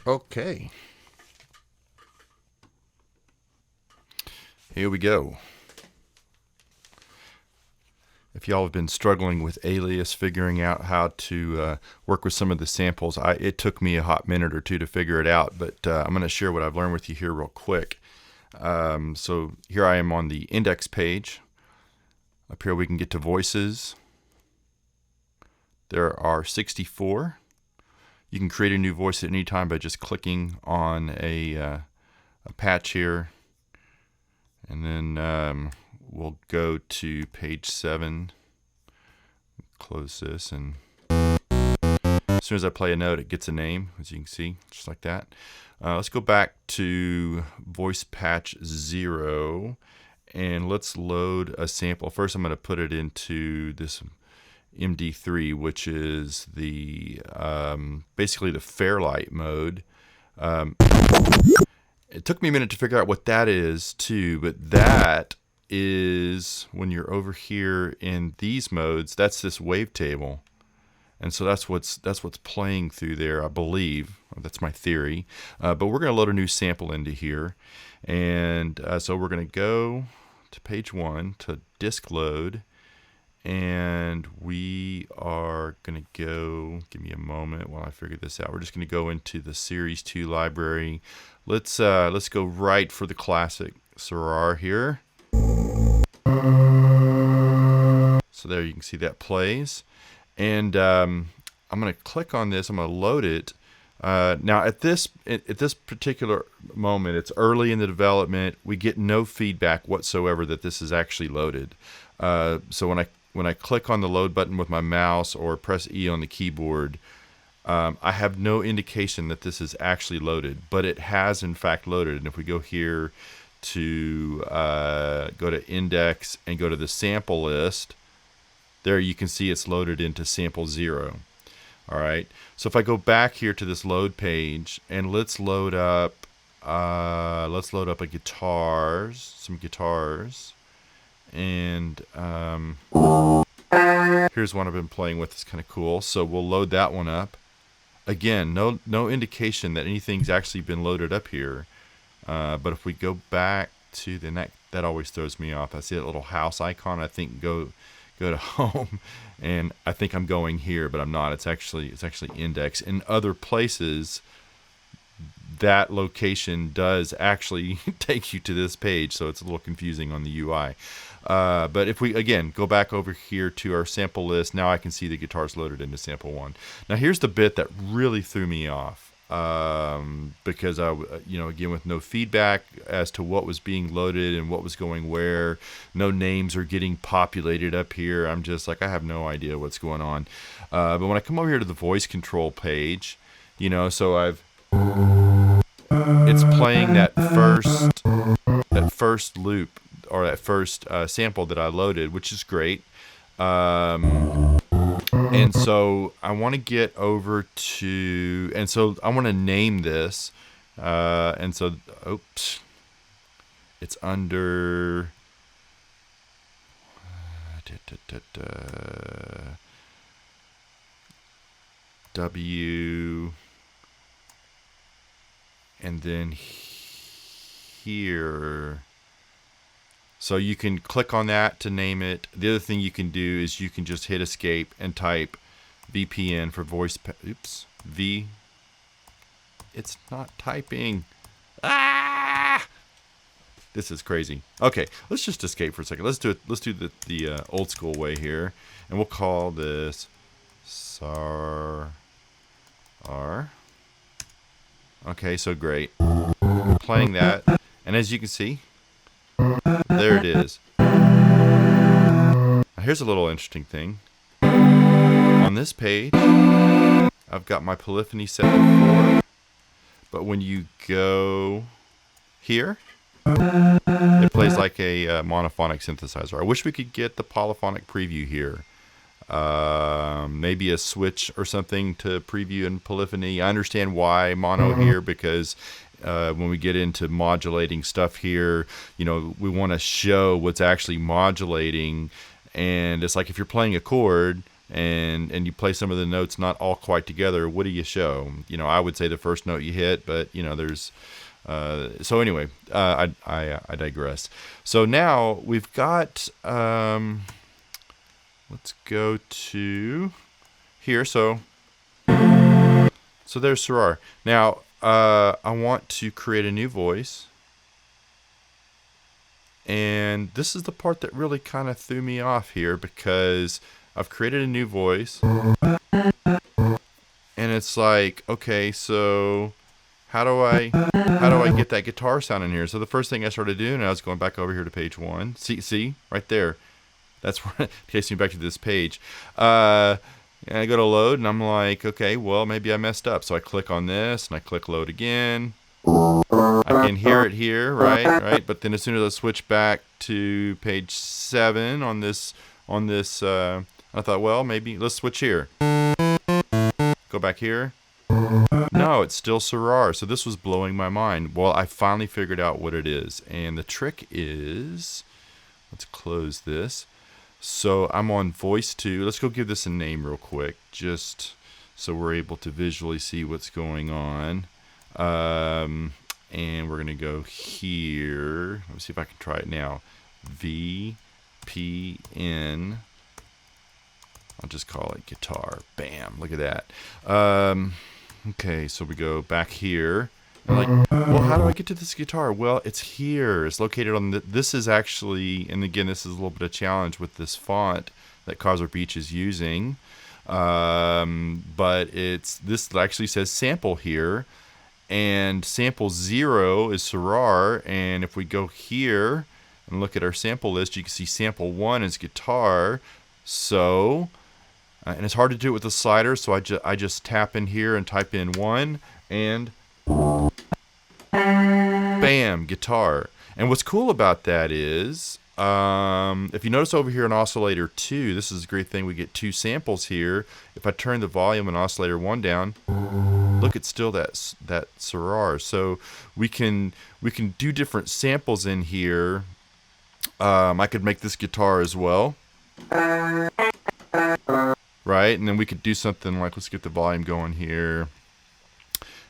Okay, here we go. If y'all have been struggling with Alias, figuring out how to work with some of the samples, it took me a hot minute or two to figure it out, but I'm going to share what I've learned with you here real quick. So here I am on the index page. Up here we can get to voices. There are 64. You can create a new voice at any time by just clicking on a patch here. And then we'll go to page 7. Close this, and as soon as I play a note, it gets a name, as you can see, just like that. Let's go back to voice patch 0, and let's load a sample. First, I'm going to put it into this MD3, which is the basically the Fairlight mode. It took me a minute to figure out what that is too, but that is when you're over here in these modes. That's this wavetable, and so that's what's playing through there, I believe. That's my theory. But we're going to load a new sample into here, and so we're going to go to page 1 to disk load. And we are going to go, give me a moment while I figure this out. We're just going to go into the Series 2 library. Let's go right for the classic Sarar here. So there you can see that plays. And I'm going to click on this. I'm going to load it. Now at this particular moment, it's early in the development. We get no feedback whatsoever that this is actually loaded. So when I click on the load button with my mouse or press E on the keyboard, I have no indication that this is actually loaded, but it has in fact loaded. And if we go here to go to index and go to the sample list, there you can see it's loaded into sample 0. All right. So if I go back here to this load page, and let's load up some guitars. And here's one I've been playing with. It's kind of cool. So we'll load that one up. Again, no indication that anything's actually been loaded up here. But if we go back to the that always throws me off. I see that little house icon. I think go to home, and I think I'm going here, but I'm not. It's actually index. In other places, that location does actually take you to this page, so it's a little confusing on the UI. But if we, again, go back over here to our sample list, now I can see the guitars loaded into sample 1. Now here's the bit that really threw me off, because again, with no feedback as to what was being loaded and what was going where, no names are getting populated up here. I'm just like, I have no idea what's going on. But when I come over here to the voice control page, so it's playing that first loop, or that first sample that I loaded, which is great. And so I want to get over to, and so I want to name this. And so, oops, it's under W, and then here. So you can click on that to name it. The other thing you can do is you can just hit escape and type VPN for voice. Oops, V. It's not typing. Ah! This is crazy. Okay, let's just escape for a second. Let's do it. Let's do the old school way here, and we'll call this SAR. Okay, so great. Playing that, and as you can see, there it is. Now here's a little interesting thing. On this page, I've got my polyphony set to 4, but when you go here, it plays like a monophonic synthesizer. I wish we could get the polyphonic preview here. Maybe a switch or something to preview and polyphony. I understand why mono here, because when we get into modulating stuff here, we want to show what's actually modulating. And it's like if you're playing a chord and you play some of the notes not all quite together, what do you show? You know, I would say the first note you hit, but you know, there's so anyway, I digress. So now we've got let's go to here. So there's Sarar. Now I want to create a new voice. And this is the part that really kind of threw me off here, because I've created a new voice. And it's like, okay, so how do I get that guitar sound in here? So the first thing I started doing, I was going back over here to page 1. See right there. That's where it takes me back to this page. And I go to load, and I'm like, okay, well, maybe I messed up. So I click on this, and I click load again. I can hear it here, right? But then as soon as I switch back to page 7 on this, I thought, well, maybe let's switch here. Go back here. No, it's still Sarar. So this was blowing my mind. Well, I finally figured out what it is, and the trick is, let's close this. So I'm on voice 2. Let's go give this a name real quick, just so we're able to visually see what's going on. And we're going to go here. Let me see if I can try it now. VPN. I'll just call it guitar. Bam. Look at that. Okay, so we go back here. I'm like, well, how do I get to this guitar? Well, it's here. It's located on this is actually, and again, this is a little bit of a challenge with this font that QasarBeach is using. But this actually says sample here. And sample 0 is Sarar, and if we go here and look at our sample list, you can see sample 1 is guitar. So, and it's hard to do it with the slider, so I just tap in here and type in 1, and bam, guitar. And what's cool about that is, if you notice over here in oscillator 2, this is a great thing. We get 2 samples here. If I turn the volume in oscillator 1 down, look, it's still that Sarar. So we can do different samples in here. I could make this guitar as well, right? And then we could do something like, let's get the volume going here,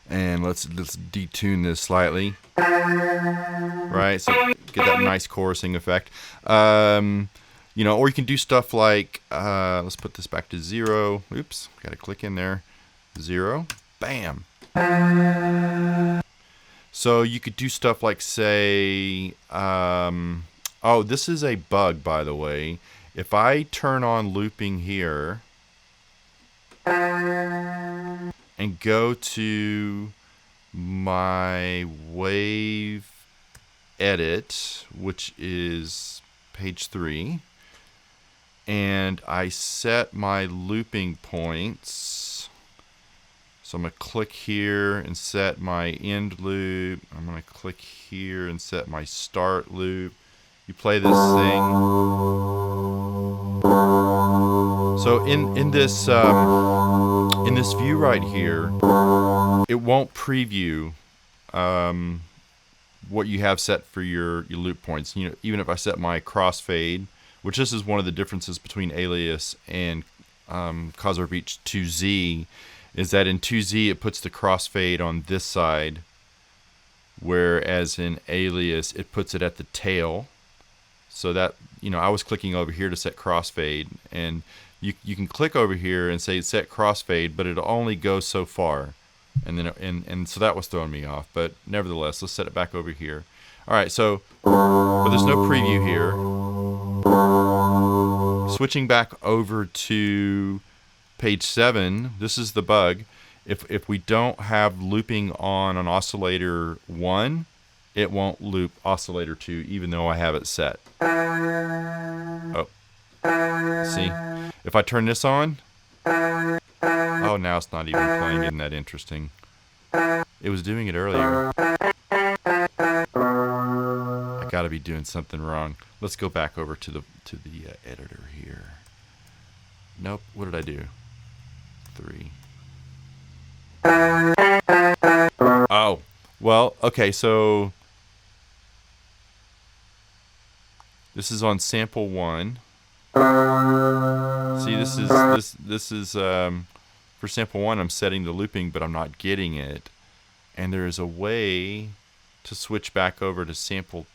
and let's detune this slightly, right? So get that nice chorusing effect. You know, or you can do stuff like, let's put this back to 0. Oops, got to click in there. 0. Bam. So you could do stuff like, say, oh, this is a bug, by the way. If I turn on looping here and go to my wave edit, which is page 3, and I set my looping points. So I'm going to click here and set my end loop. I'm going to click here and set my start loop. You play this thing. So in this view right here, it won't preview what you have set for your loop points. You know, even if I set my crossfade, which this is one of the differences between Alias and QasarBeach 2Z, is that in 2Z it puts the crossfade on this side, whereas in Alias it puts it at the tail. So that, you know, I was clicking over here to set crossfade, and you can click over here and say set crossfade, but it'll only go so far, and then and so that was throwing me off. But nevertheless, let's set it back over here. All right, so but there's no preview here. Switching back over to page 7, this is the bug. If we don't have looping on oscillator 1, it won't loop oscillator 2, even though I have it set. Oh, see? If I turn this on, oh, now it's not even playing. Isn't that interesting? It was doing it earlier. I gotta be doing something wrong. Let's go back over to the editor here. Nope. What did I do? 3. Oh, well, okay, so this is on sample 1. See, this is for sample 1. I'm setting the looping, but I'm not getting it. And there is a way to switch back over to sample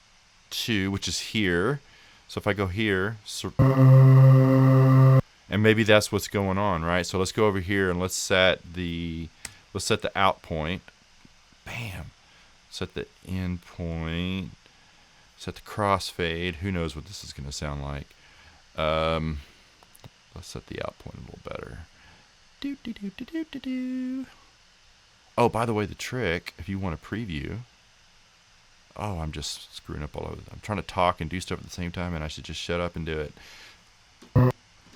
2, which is here. So if I go here, and maybe that's what's going on, right? So let's go over here and let's set the out point. Bam. Set the end point. Set the crossfade. Who knows what this is going to sound like? Let's set the out point a little better. Oh, by the way, the trick, if you want to preview. Oh, I'm just screwing up all over. I'm trying to talk and do stuff at the same time, and I should just shut up and do it.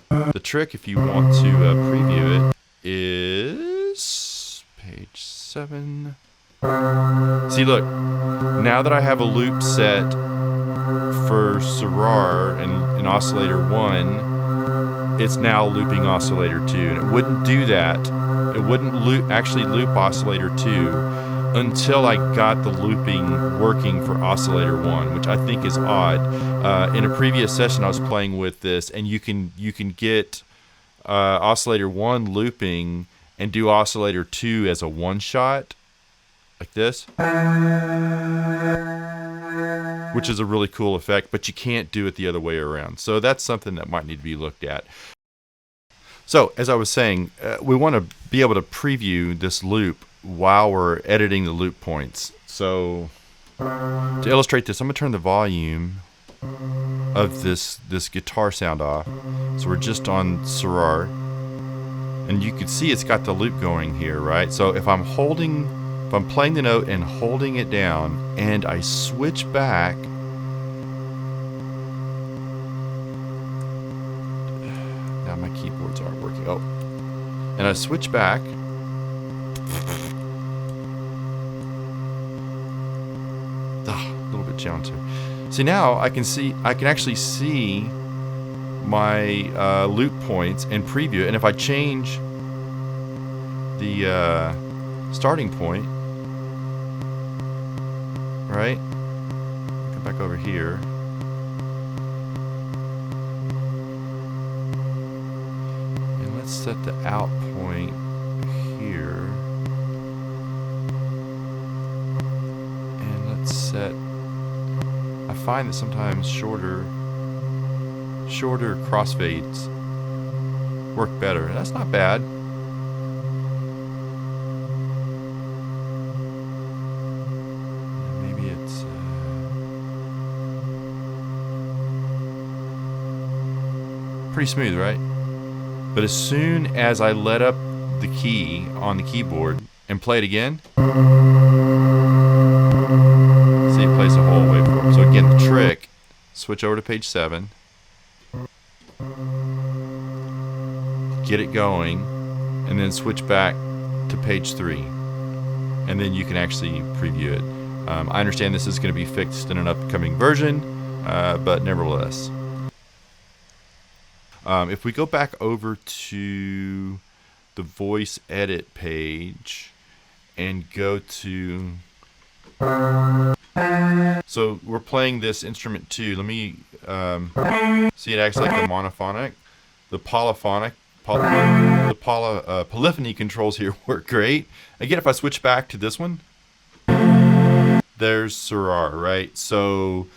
The trick, if you want to preview it, is page 7. See, look. Now that I have a loop set for Sarar and oscillator 1, it's now looping oscillator 2, and it wouldn't do that. It wouldn't actually loop oscillator 2 until I got the looping working for oscillator 1, which I think is odd. In a previous session, I was playing with this, and you can get oscillator 1 looping and do oscillator 2 as a one-shot, like this, which is a really cool effect, but you can't do it the other way around. So that's something that might need to be looked at. So, as I was saying, we want to be able to preview this loop while we're editing the loop points. So, to illustrate this, I'm going to turn the volume of this guitar sound off. So we're just on Sarar, and you can see it's got the loop going here, right? So if I'm playing the note and holding it down, and I switch back, now my keyboards aren't working. Oh, and I switch back. A little bit challenging. See, now I can actually see my loop points and preview it. And if I change the starting point, right? Come back over here. And let's set the out point here. And let's set, I find that sometimes shorter crossfades work better. And that's not bad. Maybe it's pretty smooth, right? But as soon as I let up the key on the keyboard and play it again, see, it plays the whole waveform. So again, the trick, switch over to page 7, get it going, and then switch back to page 3, and then you can actually preview it. I understand this is going to be fixed in an upcoming version, but nevertheless. If we go back over to the voice edit page and go to, so we're playing this instrument 2. Let me see, it acts like the monophonic, the polyphonic, polyphony controls here work great. Again, if I switch back to this one, there's Sarar, right? So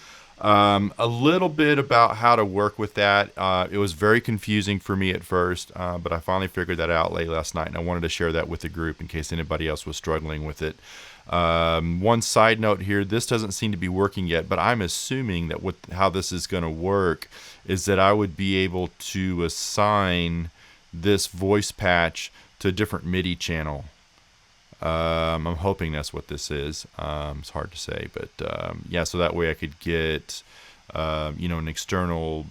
a little bit about how to work with that. It was very confusing for me at first, but I finally figured that out late last night, and I wanted to share that with the group in case anybody else was struggling with it. One side note here, this doesn't seem to be working yet, but I'm assuming that how this is going to work is that I would be able to assign this voice patch to a different MIDI channel. I'm hoping that's what this is. It's hard to say, but yeah, so that way I could get an external,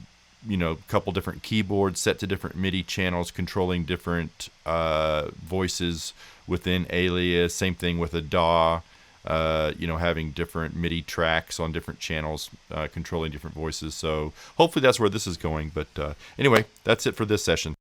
couple different keyboards set to different MIDI channels controlling different voices within Alias. Same thing with a DAW, having different MIDI tracks on different channels controlling different voices. So hopefully that's where this is going. But anyway, that's it for this session.